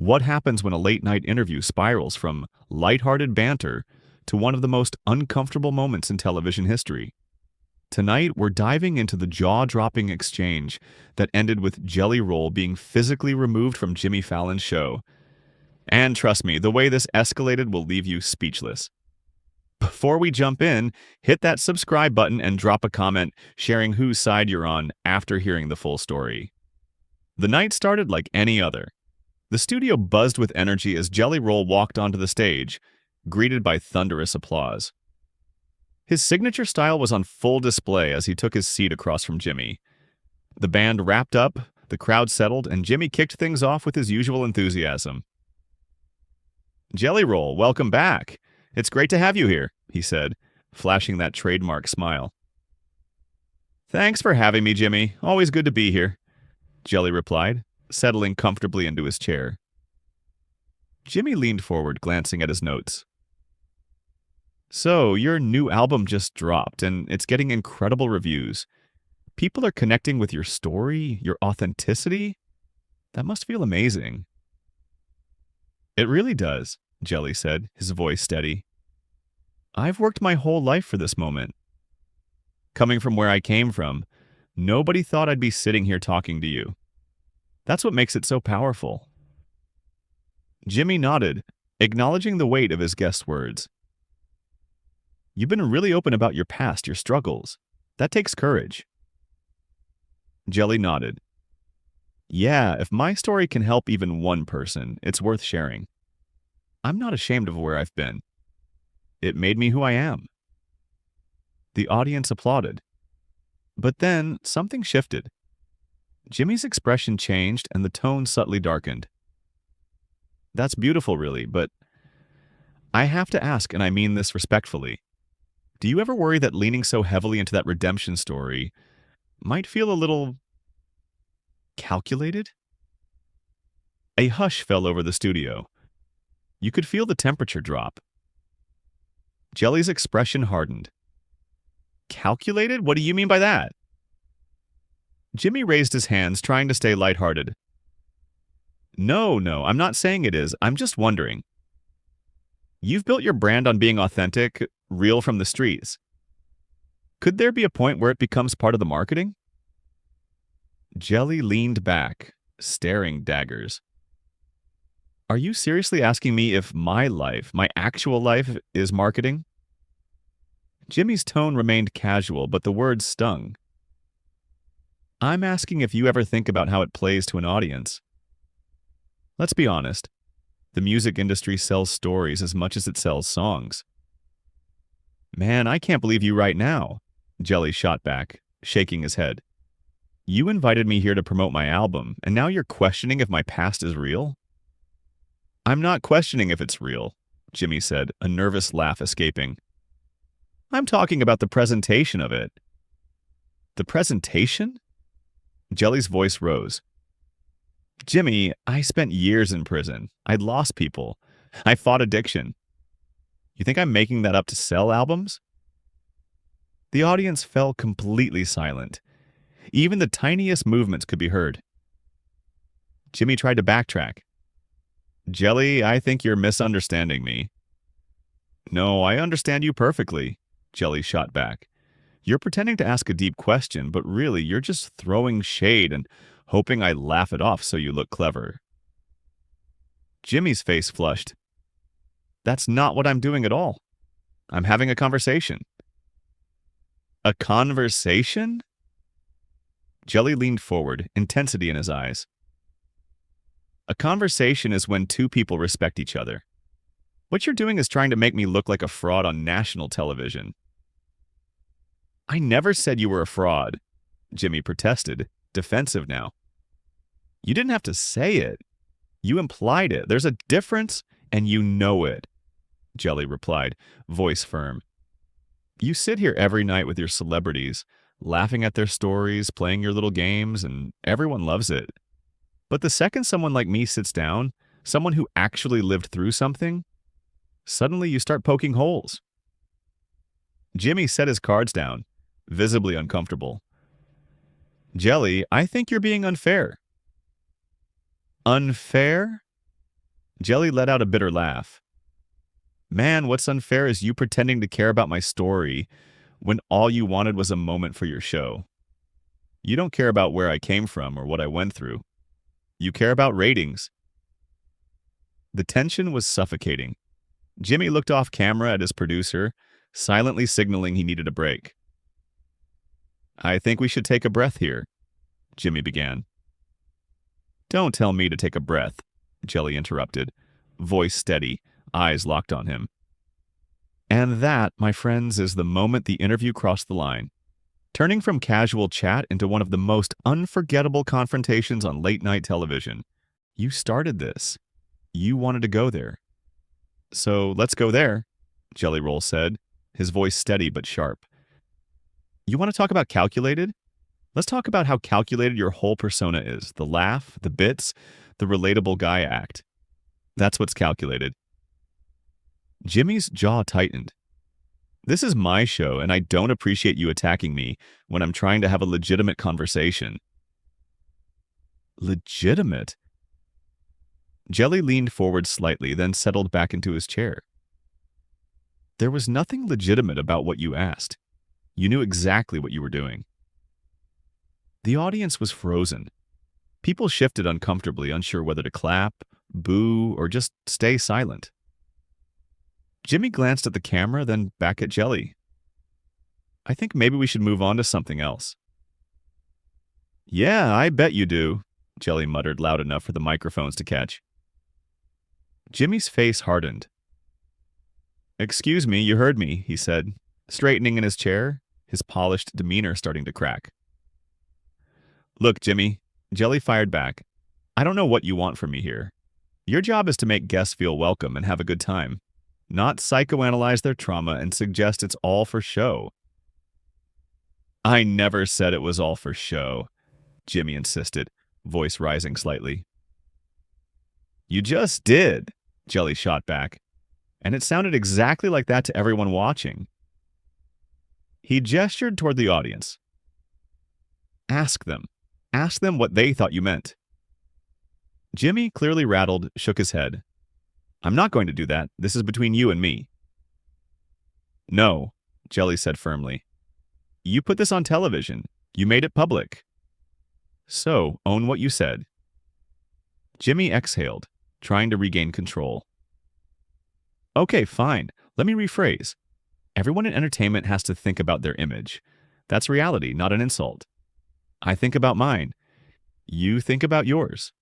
What happens when a late-night interview spirals from lighthearted banter to one of the most uncomfortable moments in television history? Tonight, we're diving into the jaw-dropping exchange that ended with Jelly Roll being physically removed from Jimmy Fallon's show. And trust me, the way this escalated will leave you speechless. Before we jump in, hit that subscribe button and drop a comment sharing whose side you're on after hearing the full story. The night started like any other. The studio buzzed with energy as Jelly Roll walked onto the stage, greeted by thunderous applause. His signature style was on full display as he took his seat across from Jimmy. The band wrapped up, the crowd settled, and Jimmy kicked things off with his usual enthusiasm. "Jelly Roll, welcome back. It's great to have you here," he said, flashing that trademark smile. "Thanks for having me, Jimmy. Always good to be here," Jelly replied, settling comfortably into his chair. Jimmy leaned forward, glancing at his notes. "So, your new album just dropped, and it's getting incredible reviews. People are connecting with your story, your authenticity. That must feel amazing." "It really does," Jelly said, his voice steady. "I've worked my whole life for this moment. Coming from where I came from, nobody thought I'd be sitting here talking to you. That's what makes it so powerful." Jimmy nodded, acknowledging the weight of his guest's words. "You've been really open about your past, your struggles. That takes courage." Jelly nodded. "Yeah, if my story can help even one person, it's worth sharing. I'm not ashamed of where I've been. It made me who I am." The audience applauded. But then, something shifted. Jimmy's expression changed and the tone subtly darkened. "That's beautiful, really, but I have to ask, and I mean this respectfully. Do you ever worry that leaning so heavily into that redemption story might feel a little calculated?" A hush fell over the studio. You could feel the temperature drop. Jelly's expression hardened. "Calculated? What do you mean by that?" Jimmy raised his hands, trying to stay lighthearted. No, I'm not saying it is. I'm just wondering. You've built your brand on being authentic, real from the streets. Could there be a point where it becomes part of the marketing?" Jelly leaned back, staring daggers. "Are you seriously asking me if my life, my actual life, is marketing?" Jimmy's tone remained casual, but the words stung. "I'm asking if you ever think about how it plays to an audience. Let's be honest. The music industry sells stories as much as it sells songs." "Man, I can't believe you right now," Jelly shot back, shaking his head. "You invited me here to promote my album, and now you're questioning if my past is real?" "I'm not questioning if it's real," Jimmy said, a nervous laugh escaping. "I'm talking about the presentation of it." "The presentation?" Jelly's voice rose. "Jimmy, I spent years in prison. I'd lost people. I fought addiction. You think I'm making that up to sell albums?" The audience fell completely silent. Even the tiniest movements could be heard. Jimmy tried to backtrack. "Jelly, I think you're misunderstanding me." "No, I understand you perfectly," Jelly shot back. "You're pretending to ask a deep question, but really you're just throwing shade and hoping I laugh it off so you look clever." Jimmy's face flushed. "That's not what I'm doing at all. I'm having a conversation." "A conversation?" Jelly leaned forward, intensity in his eyes. "A conversation is when two people respect each other. What you're doing is trying to make me look like a fraud on national television." "I never said you were a fraud," Jimmy protested, defensive now. "You didn't have to say it. You implied it. There's a difference, and you know it," Jelly replied, voice firm. "You sit here every night with your celebrities, laughing at their stories, playing your little games, and everyone loves it. But the second someone like me sits down, someone who actually lived through something, suddenly you start poking holes." Jimmy set his cards down, visibly uncomfortable. "Jelly, I think you're being unfair." "Unfair?" Jelly let out a bitter laugh. Man, what's unfair is you pretending to care about my story when all you wanted was a moment for your show. You don't care about where I came from or what I went through. You care about ratings. The tension was suffocating. Jimmy looked off camera at his producer, silently signaling he needed a break. I think we should take a breath here, Jimmy began. Don't tell me to take a breath, Jelly interrupted, voice steady, eyes locked on him. And that, my friends, is the moment the interview crossed the line, turning from casual chat into one of the most unforgettable confrontations on late-night television. You started this. You wanted to go there. So let's go there, Jelly Roll said, his voice steady but sharp. You want to talk about calculated? Let's talk about how calculated your whole persona is. The laugh, the bits, the relatable guy act. That's what's calculated. Jimmy's jaw tightened. This is my show, and I don't appreciate you attacking me when I'm trying to have a legitimate conversation. Legitimate? Jelly leaned forward slightly, then settled back into his chair. There was nothing legitimate about what you asked. You knew exactly what you were doing. The audience was frozen. People shifted uncomfortably, unsure whether to clap, boo, or just stay silent. Jimmy glanced at the camera, then back at Jelly. I think maybe we should move on to something else. Yeah, I bet you do, Jelly muttered loud enough for the microphones to catch. Jimmy's face hardened. Excuse me, you heard me, he said, straightening in his chair, his polished demeanor starting to crack. Look, Jimmy, Jelly fired back. I don't know what you want from me here. Your job is to make guests feel welcome and have a good time, not psychoanalyze their trauma and suggest it's all for show. I never said it was all for show, Jimmy insisted, voice rising slightly. You just did, Jelly shot back, and it sounded exactly like that to everyone watching. He gestured toward the audience. Ask them. Ask them what they thought you meant. Jimmy, clearly rattled, shook his head. I'm not going to do that. This is between you and me. No, Jelly said firmly. You put this on television. You made it public. So, own what you said. Jimmy exhaled, trying to regain control. Okay, fine. Let me rephrase. Everyone in entertainment has to think about their image. That's reality, not an insult. I think about mine. You think about yours.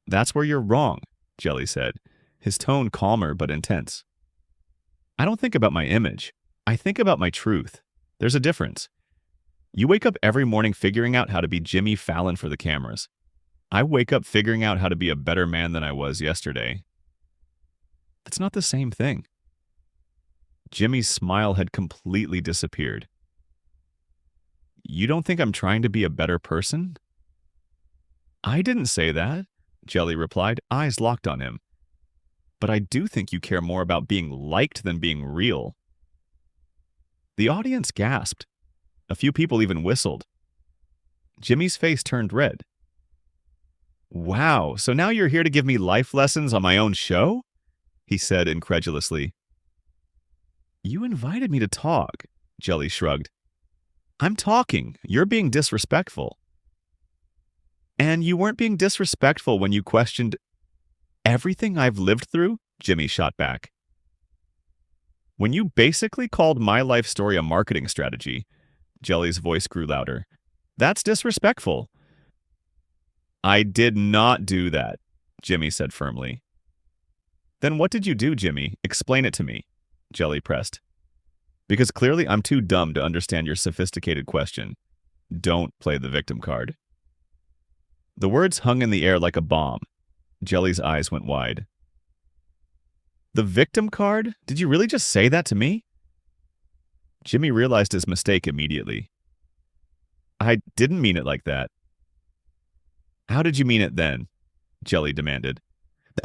That's where you're wrong, Jelly said, his tone calmer but intense. I don't think about my image. I think about my truth. There's a difference. You wake up every morning figuring out how to be Jimmy Fallon for the cameras. I wake up figuring out how to be a better man than I was yesterday. That's not the same thing. Jimmy's smile had completely disappeared. You don't think I'm trying to be a better person? I didn't say that, Jelly replied, eyes locked on him. But I do think you care more about being liked than being real. The audience gasped. A few people even whistled. Jimmy's face turned red. Wow, so now you're here to give me life lessons on my own show? He said incredulously. You invited me to talk, Jelly shrugged. I'm talking. You're being disrespectful. And you weren't being disrespectful when you questioned everything I've lived through, Jimmy shot back. When you basically called my life story a marketing strategy, Jelly's voice grew louder. That's disrespectful. I did not do that, Jimmy said firmly. Then what did you do, Jimmy? Explain it to me, Jelly pressed. Because clearly I'm too dumb to understand your sophisticated question. Don't play the victim card. The words hung in the air like a bomb. Jelly's eyes went wide. The victim card? Did you really just say that to me? Jimmy realized his mistake immediately. I didn't mean it like that. How did you mean it then? Jelly demanded.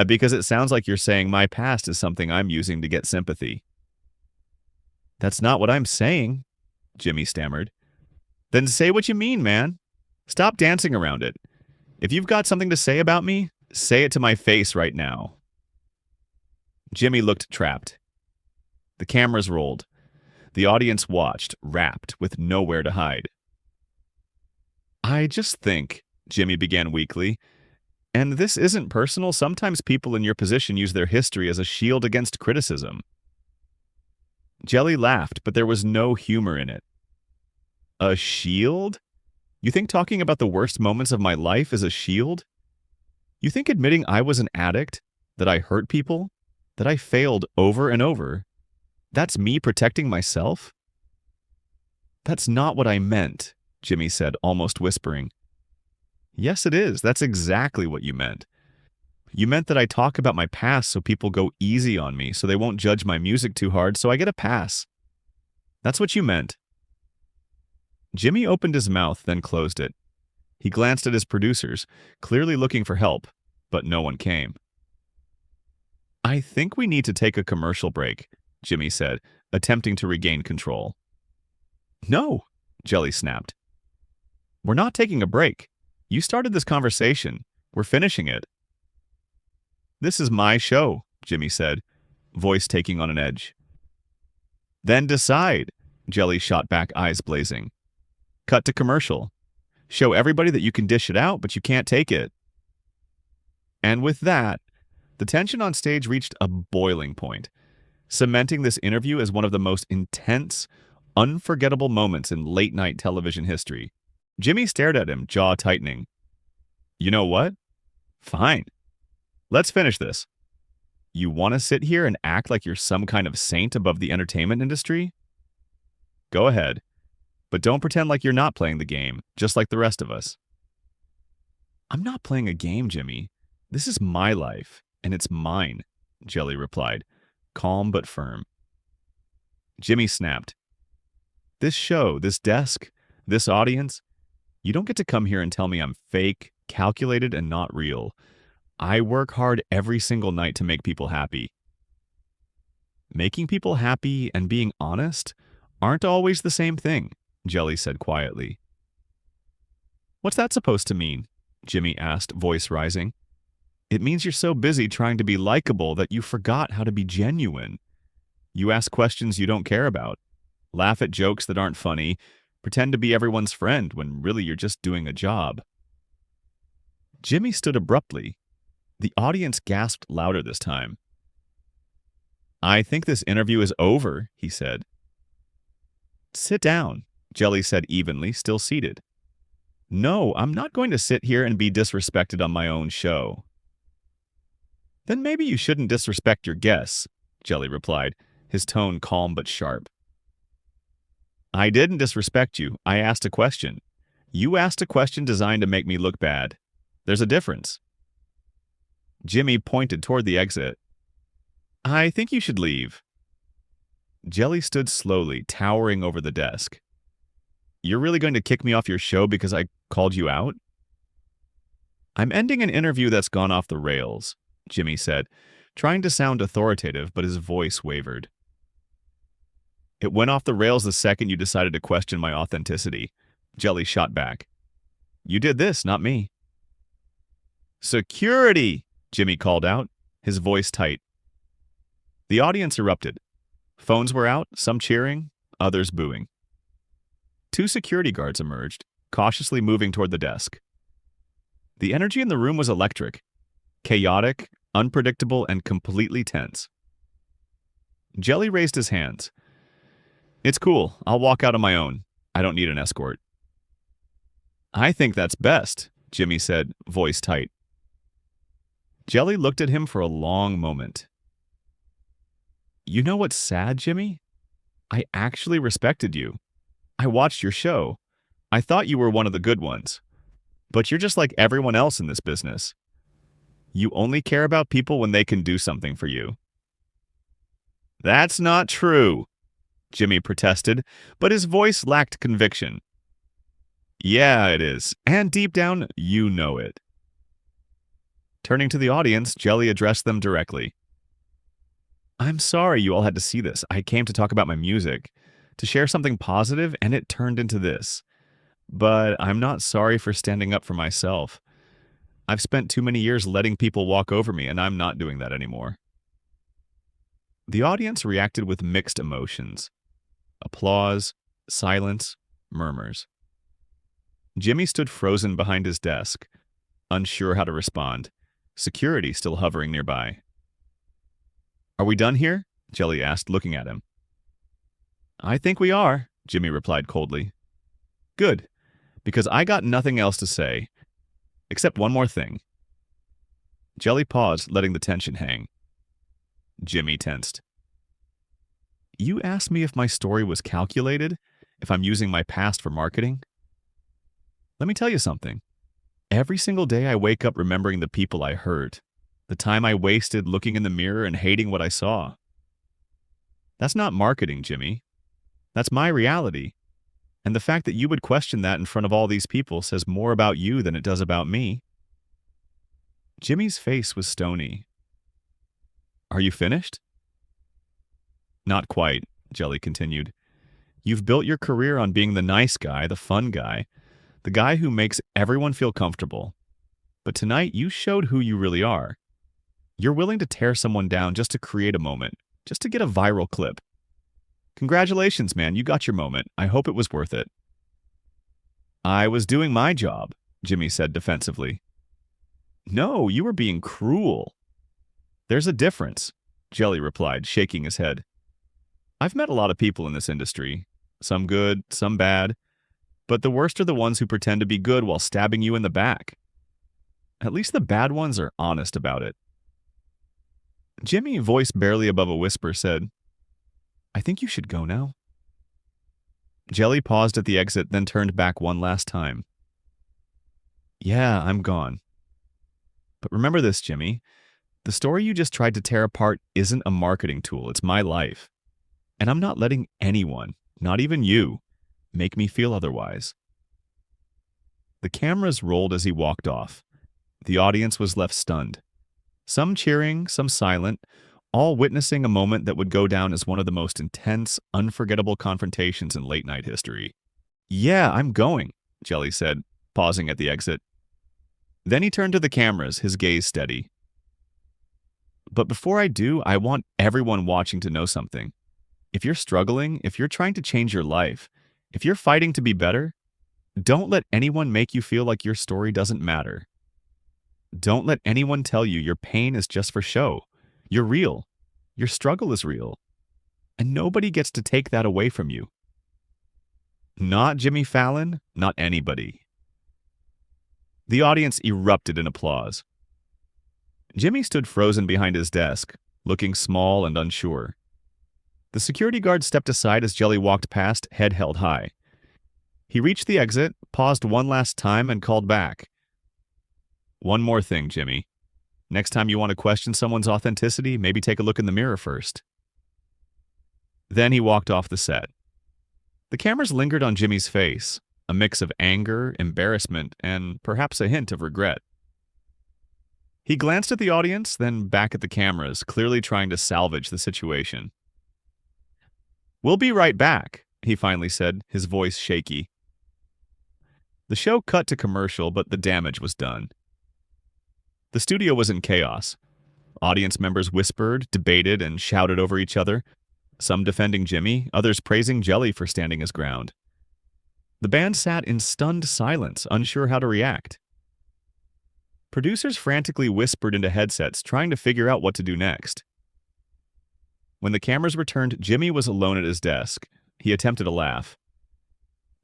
Because it sounds like you're saying my past is something I'm using to get sympathy. That's not what I'm saying, Jimmy stammered. Then say what you mean, man. Stop dancing around it. If you've got something to say about me, Say it to my face right now. Jimmy looked trapped. The cameras rolled. The audience watched, rapt, with nowhere to hide. I just think, Jimmy began weakly, and this isn't personal, sometimes people in your position use their history as a shield against criticism. Jelly laughed, but there was no humor in it. A shield? You think talking about the worst moments of my life is a shield? You think admitting I was an addict, that I hurt people, that I failed over and over, that's me protecting myself? That's not what I meant, Jimmy said, almost whispering. Yes, it is. That's exactly what you meant. You meant that I talk about my past so people go easy on me, so they won't judge my music too hard, so I get a pass. That's what you meant. Jimmy opened his mouth, then closed it. He glanced at his producers, clearly looking for help, but no one came. I think we need to take a commercial break, Jimmy said, attempting to regain control. No, Jelly snapped. We're not taking a break. You started this conversation. We're finishing it. This is my show, Jimmy said, voice taking on an edge. Then decide, Jelly shot back, eyes blazing. Cut to commercial. Show everybody that you can dish it out, but you can't take it. And with that, the tension on stage reached a boiling point, cementing this interview as one of the most intense, unforgettable moments in late-night television history. Jimmy stared at him, jaw tightening. You know what? Fine. Let's finish this. You want to sit here and act like you're some kind of saint above the entertainment industry? Go ahead. But don't pretend like you're not playing the game, just like the rest of us. I'm not playing a game, Jimmy. This is my life, and it's mine, Jelly replied, calm but firm. Jimmy snapped. This show, this desk, this audience, you don't get to come here and tell me I'm fake, calculated, and not real. I work hard every single night to make people happy. Making people happy and being honest aren't always the same thing, Jelly said quietly. What's that supposed to mean? Jimmy asked, voice rising. It means you're so busy trying to be likable that you forgot how to be genuine. You ask questions you don't care about, laugh at jokes that aren't funny, pretend to be everyone's friend when really you're just doing a job. Jimmy stood abruptly. The audience gasped louder this time. I think this interview is over, he said. Sit down, Jelly said evenly, still seated. No, I'm not going to sit here and be disrespected on my own show. Then maybe you shouldn't disrespect your guests, Jelly replied, his tone calm but sharp. I didn't disrespect you. I asked a question. You asked a question designed to make me look bad. There's a difference. Jimmy pointed toward the exit. I think you should leave. Jelly stood slowly, towering over the desk. You're really going to kick me off your show because I called you out? I'm ending an interview that's gone off the rails, Jimmy said, trying to sound authoritative, but his voice wavered. It went off the rails the second you decided to question my authenticity, Jelly shot back. You did this, not me. Security! Jimmy called out, his voice tight. The audience erupted. Phones were out, some cheering, others booing. 2 security guards emerged, cautiously moving toward the desk. The energy in the room was electric, chaotic, unpredictable, and completely tense. Jelly raised his hands. It's cool. I'll walk out on my own. I don't need an escort. I think that's best, Jimmy said, voice tight. Jelly looked at him for a long moment. You know what's sad, Jimmy? I actually respected you. I watched your show. I thought you were one of the good ones. But you're just like everyone else in this business. You only care about people when they can do something for you. That's not true, Jimmy protested, but his voice lacked conviction. Yeah, it is. And deep down, you know it. Turning to the audience, Jelly addressed them directly. I'm sorry you all had to see this. I came to talk about my music, to share something positive, and it turned into this. But I'm not sorry for standing up for myself. I've spent too many years letting people walk over me, and I'm not doing that anymore. The audience reacted with mixed emotions. Applause, silence, murmurs. Jimmy stood frozen behind his desk, unsure how to respond, security still hovering nearby. Are we done here? Jelly asked, looking at him. I think we are, Jimmy replied coldly. Good, because I got nothing else to say, except one more thing. Jelly paused, letting the tension hang. Jimmy tensed. You asked me if my story was calculated, if I'm using my past for marketing? Let me tell you something. Every single day I wake up remembering the people I hurt, the time I wasted looking in the mirror and hating what I saw. That's not marketing, Jimmy. That's my reality. And the fact that you would question that in front of all these people says more about you than it does about me. Jimmy's face was stony. Are you finished? Not quite, Jelly continued. You've built your career on being the nice guy, the fun guy, the guy who makes everyone feel comfortable. But tonight you showed who you really are. You're willing to tear someone down just to create a moment, just to get a viral clip. Congratulations, man, you got your moment. I hope it was worth it. I was doing my job, Jimmy said defensively. No, you were being cruel. There's a difference, Jelly replied, shaking his head. I've met a lot of people in this industry, some good, some bad, but the worst are the ones who pretend to be good while stabbing you in the back. At least the bad ones are honest about it. Jimmy, voice barely above a whisper, said, I think you should go now. Jelly paused at the exit, then turned back one last time. Yeah, I'm gone. But remember this, Jimmy. The story you just tried to tear apart isn't a marketing tool, it's my life. And I'm not letting anyone, not even you, make me feel otherwise. The cameras rolled as he walked off. The audience was left stunned. Some cheering, some silent, all witnessing a moment that would go down as one of the most intense, unforgettable confrontations in late-night history. Yeah, I'm going, Jelly said, pausing at the exit. Then he turned to the cameras, his gaze steady. But before I do, I want everyone watching to know something. If you're struggling, if you're trying to change your life, if you're fighting to be better, don't let anyone make you feel like your story doesn't matter. Don't let anyone tell you your pain is just for show. You're real. Your struggle is real. And nobody gets to take that away from you. Not Jimmy Fallon, not anybody. The audience erupted in applause. Jimmy stood frozen behind his desk, looking small and unsure. The security guard stepped aside as Jelly walked past, head held high. He reached the exit, paused one last time, and called back. One more thing, Jimmy. Next time you want to question someone's authenticity, maybe take a look in the mirror first. Then he walked off the set. The cameras lingered on Jimmy's face, a mix of anger, embarrassment, and perhaps a hint of regret. He glanced at the audience, then back at the cameras, clearly trying to salvage the situation. We'll be right back, he finally said, his voice shaky. The show cut to commercial, but the damage was done. The studio was in chaos. Audience members whispered, debated, and shouted over each other, some defending Jimmy, others praising Jelly for standing his ground. The band sat in stunned silence, unsure how to react. Producers frantically whispered into headsets, trying to figure out what to do next. When the cameras returned, Jimmy was alone at his desk. He attempted a laugh.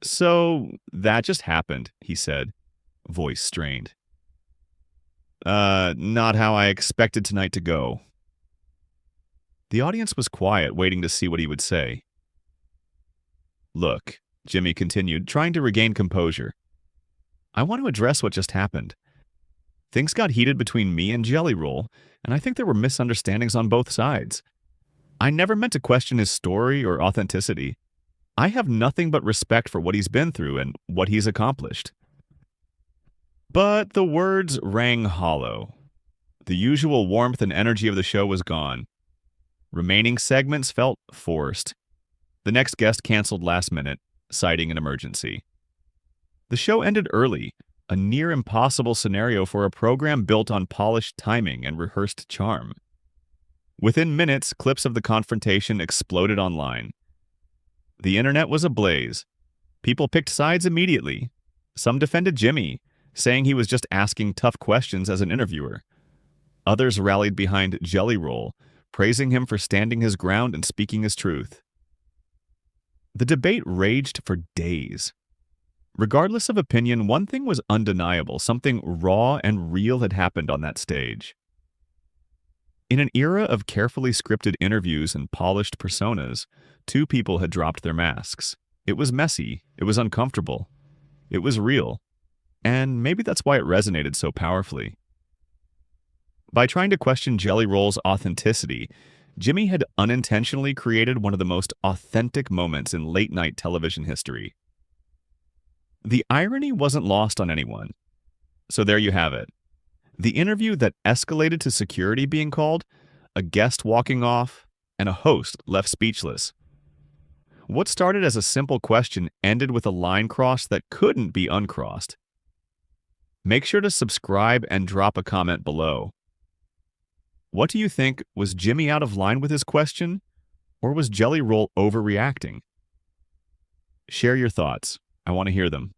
So, that just happened, he said, voice strained. Not how I expected tonight to go. The audience was quiet, waiting to see what he would say. Look, Jimmy continued, trying to regain composure. I want to address what just happened. Things got heated between me and Jelly Roll, and I think there were misunderstandings on both sides. I never meant to question his story or authenticity. I have nothing but respect for what he's been through and what he's accomplished. But the words rang hollow. The usual warmth and energy of the show was gone. Remaining segments felt forced. The next guest canceled last minute, citing an emergency. The show ended early, a near impossible scenario for a program built on polished timing and rehearsed charm. Within minutes, clips of the confrontation exploded online. The internet was ablaze. People picked sides immediately. Some defended Jimmy, saying he was just asking tough questions as an interviewer. Others rallied behind Jelly Roll, praising him for standing his ground and speaking his truth. The debate raged for days. Regardless of opinion, one thing was undeniable: something raw and real had happened on that stage. In an era of carefully scripted interviews and polished personas, two people had dropped their masks. It was messy, it was uncomfortable, it was real, and maybe that's why it resonated so powerfully. By trying to question Jelly Roll's authenticity, Jimmy had unintentionally created one of the most authentic moments in late-night television history. The irony wasn't lost on anyone. So there you have it. The interview that escalated to security being called, a guest walking off, and a host left speechless. What started as a simple question ended with a line crossed that couldn't be uncrossed. Make sure to subscribe and drop a comment below. What do you think? Was Jimmy out of line with his question? Or was Jelly Roll overreacting? Share your thoughts. I want to hear them.